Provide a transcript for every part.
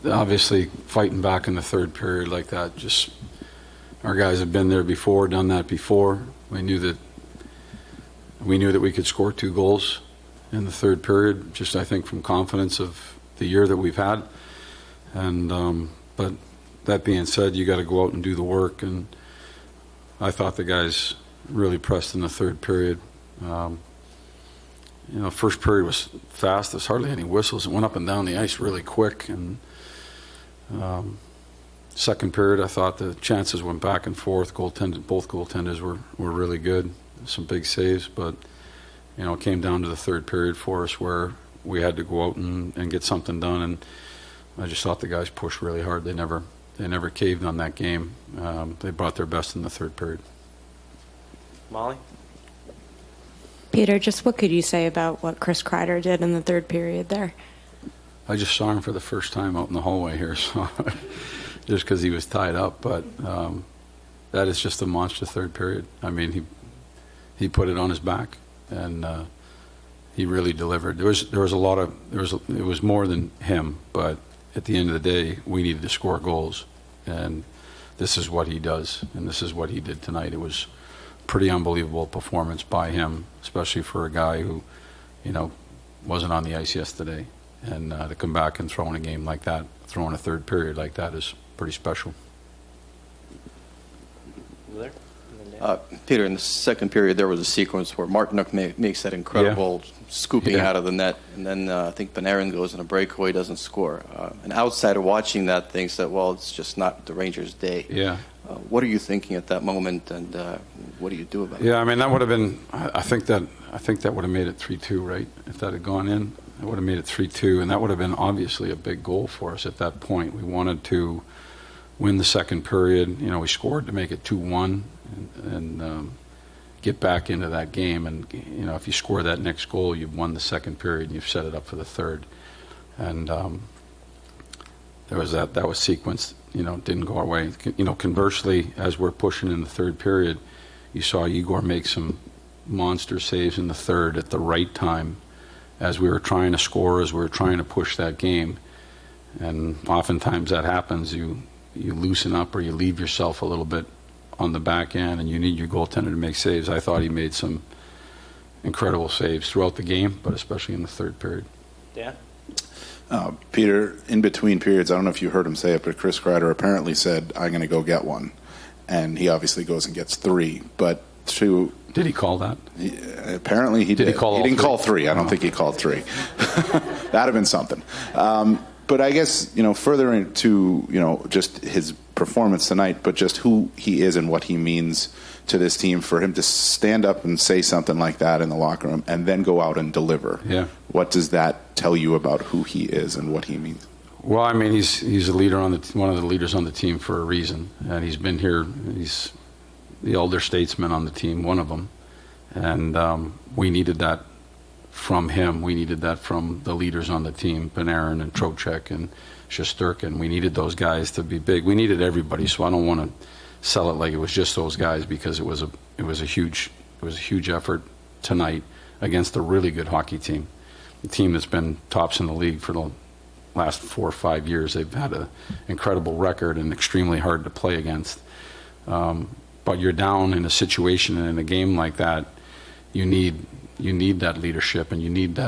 obviously fighting back in the third period like that, just our guys have been there before, done that before. We knew that we could score 2 goals in the third period, just I think from confidence of the year that we've had. And but that being said, you got to go out and do the work, and I thought the guys really pressed in the third period. First period was fast. There's hardly any whistles. It went up and down the ice really quick. And second period, I thought the chances went back and forth. Both goaltenders were really good. Some big saves, but it came down to the third period for us where we had to go out and get something done. And I just thought the guys pushed really hard. They never caved on that game. They brought their best in the third period. Molly? Peter, just what could you say about what Chris Kreider did in the third period there? I just saw him for the first time out in the hallway here, so just because he was tied up. But that is just a monster third period. I mean, he put it on his back, and he really delivered. There was a lot of it was more than him, but at the end of the day, we needed to score goals, and this is what he does, and this is what he did tonight. It was pretty unbelievable performance by him, especially for a guy who, wasn't on the ice yesterday. And to come back and throw in a game like that, throw in a third period like that is pretty special. Peter, in the second period, there was a sequence where Martinook makes that incredible scooping out of the net, and then I think Panarin goes in a breakaway, doesn't score. An outsider watching that thinks that, well, it's just not the Rangers' day. Yeah. What are you thinking at that moment, and what do you do about it? Yeah, I mean, that would have been. I think that would have made it 3-2, right? If that had gone in, it would have made it 3-2, and that would have been obviously a big goal for us at that point. We wanted to win the second period. We scored to make it 2-1 and get back into that game. And if you score that next goal, you've won the second period and you've set it up for the third. And there was that was sequenced. Didn't go our way. Conversely, as we're pushing in the third period, you saw Igor make some monster saves in the third at the right time as we were trying to score, as we were trying to push that game. And oftentimes that happens. You loosen up or you leave yourself a little bit on the back end, and you need your goaltender to make saves. I thought he made some incredible saves throughout the game, but especially in the third period. Dan? Peter, in between periods, I don't know if you heard him say it, but Chris Kreider apparently said, "I'm going to go get one." And he obviously goes and gets 3. But did he call that? Apparently he did. He didn't call 3. I don't think he called 3. That'd have been something. But I guess, further into, just his performance tonight, but just who he is and what he means to this team, for him to stand up and say something like that in the locker room and then go out and deliver. Yeah. What does that tell you about who he is and what he means? Well, I mean, he's a leader one of the leaders on the team for a reason, and he's been here. He's the elder statesman on the team, one of them, and we needed that from him. We needed that from the leaders on the team, Panarin and Trocheck and Shesterkin. We needed those guys to be big. We needed everybody, so I don't want to sell it like it was just those guys, because it was a huge effort tonight against a really good hockey team, a team that's been tops in the league for the last 4 or 5 years. They've had an incredible record and extremely hard to play against. But you're down in a situation and in a game like that, you need that leadership, and you need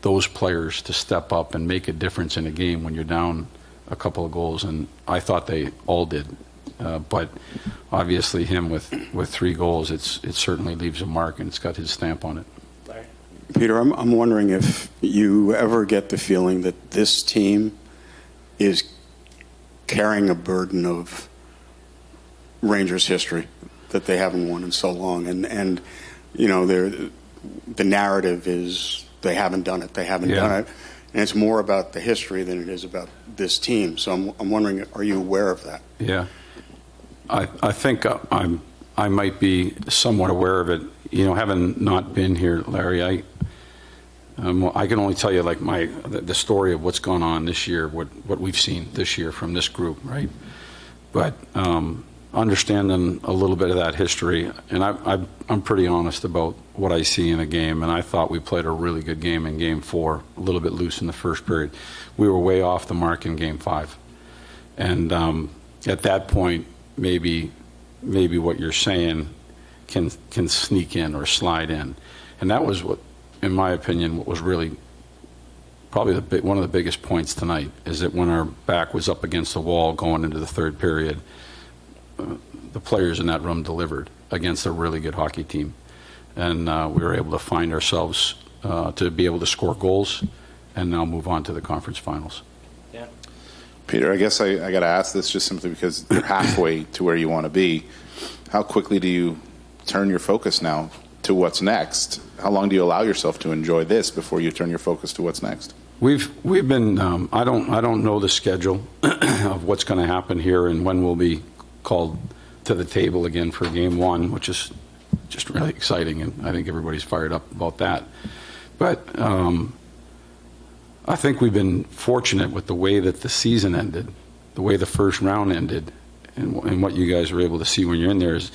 those players to step up and make a difference in a game when you're down a couple of goals, and I thought they all did. But obviously him with 3 goals, it certainly leaves a mark, and it's got his stamp on it. Larry? Peter, I'm wondering if you ever get the feeling that this team is carrying a burden of Rangers history that they haven't won in so long, and the narrative is they haven't done it, done it, and it's more about the history than it is about this team. So I'm wondering, are you aware of that? Yeah, I think I might be somewhat aware of it. Having not been here, Larry, I can only tell you like the story of what's gone on this year, what we've seen this year from this group, right? But understanding a little bit of that history, and I'm pretty honest about what I see in a game, and I thought we played a really good game in Game 4, a little bit loose in the first period. We were way off the mark in Game 5. And at that point, maybe what you're saying can sneak in or slide in. And that was what, in my opinion, what was really probably one of the biggest points tonight, is that when our back was up against the wall going into the third period, the players in that room delivered against a really good hockey team. And we were able to find ourselves to be able to score goals and now move on to the conference finals. Yeah. Peter, I guess I got to ask this just simply because you're halfway to where you want to be. How quickly do you turn your focus now to what's next? How long do you allow yourself to enjoy this before you turn your focus to what's next? We've been I don't know the schedule of what's going to happen here and when we'll be called to the table again for Game 1, which is just really exciting, and I think everybody's fired up about that. But I think we've been fortunate with the way that the season ended, the way the first round ended, and what you guys were able to see when you're in there is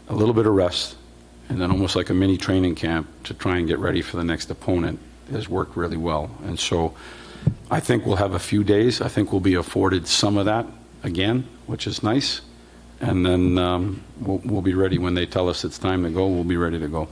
a little bit of rest, and then almost like a mini training camp to try and get ready for the next opponent has worked really well. And so I think we'll have a few days. I think we'll be afforded some of that again, which is nice. And then we'll be ready when they tell us it's time to go. We'll be ready to go.